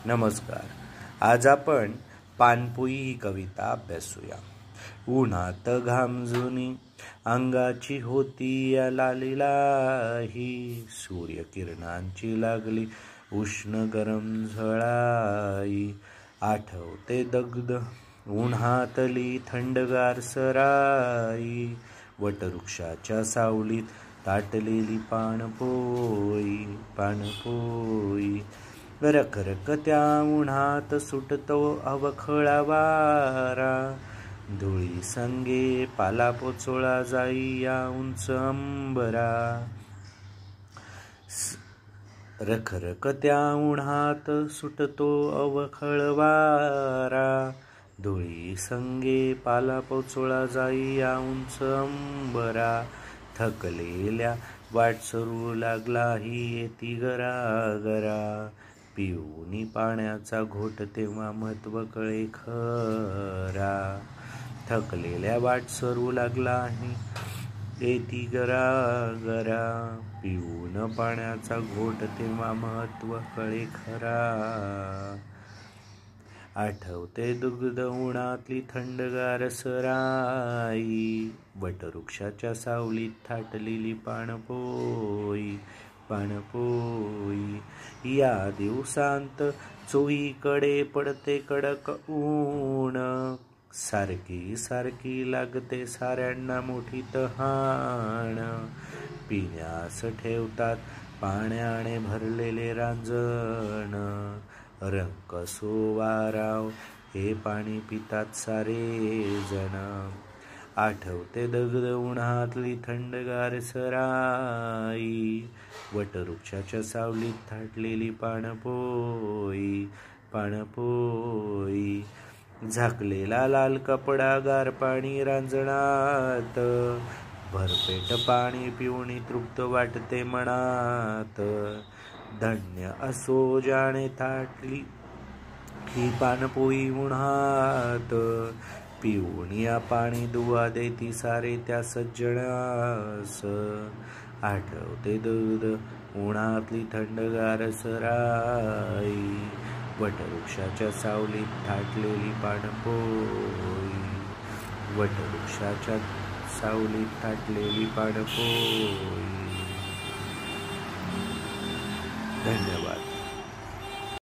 नमस्कार. आज आपण पानपोई ही कविता अभ्यासूया. उन्हात घामजुनी अंगाची होती या लालीलाही, सूर्यकिरणांची लागली उष्ण गरम झळाई. आठवते दग्ध उन्हातली थंडगार सराई, वटवृक्षाच्या सावलीत ताटलेली पाणपोई. रखरख त्या उन्हात सुटतो अवखळा वारा, धुळी संगे पाला पोचोळा जाई या उंच अंबरा. रखरख त्या उन्हात सुटतो अवखळ वारा, धुळी संगे पाला पोचोळा जाई या उंच अंबरा. थकलेल्या वाटसरू लागला ही येती गरागरा, पिऊनी पाण्याचा घोट तेव्हा महत्व कळे खरा. थकलेल्या वाटसरू लागला ही येती गरागरा, पिऊन पाण्याचा घोट तेव्हा महत्व कळे खरा. आठवते दुग्ध उन्हातली थंडगार सराई, वटवृक्षाच्या सावलीत थाटलेली पाणपोई. या दिवसांत चोहीकडे पडते कडक ऊन, सारखी सारखी लागते साऱ्यांना मोठी तहान. पिण्यास ठेवतात पाण्याने भरलेले रांजण, रंग सोवाराव हे पाणी पितात सारे जण. आठवते दग्ध उन्हातली थंडगार सराई, वटवृक्षाच्या सावलीत थाटलेली पाणपोई. झाकलेला लाल कपडा गार पाणी रांजणात, भरपेट पाणी पिऊनी तृप्त वाटते मनात. धन्य असो ज्याने थाटली ही पाणपोई उन्हात, पिऊन या पाणी दुवा देती सारे त्या सज्जनास. आठवते दूध उन्हातली थंडगार सराई, वटवृक्षाच्या सावलीत थाटलेली पाणपोई. वटवृक्षाच्या सावलीत थाटलेली पाणपोई. धन्यवाद.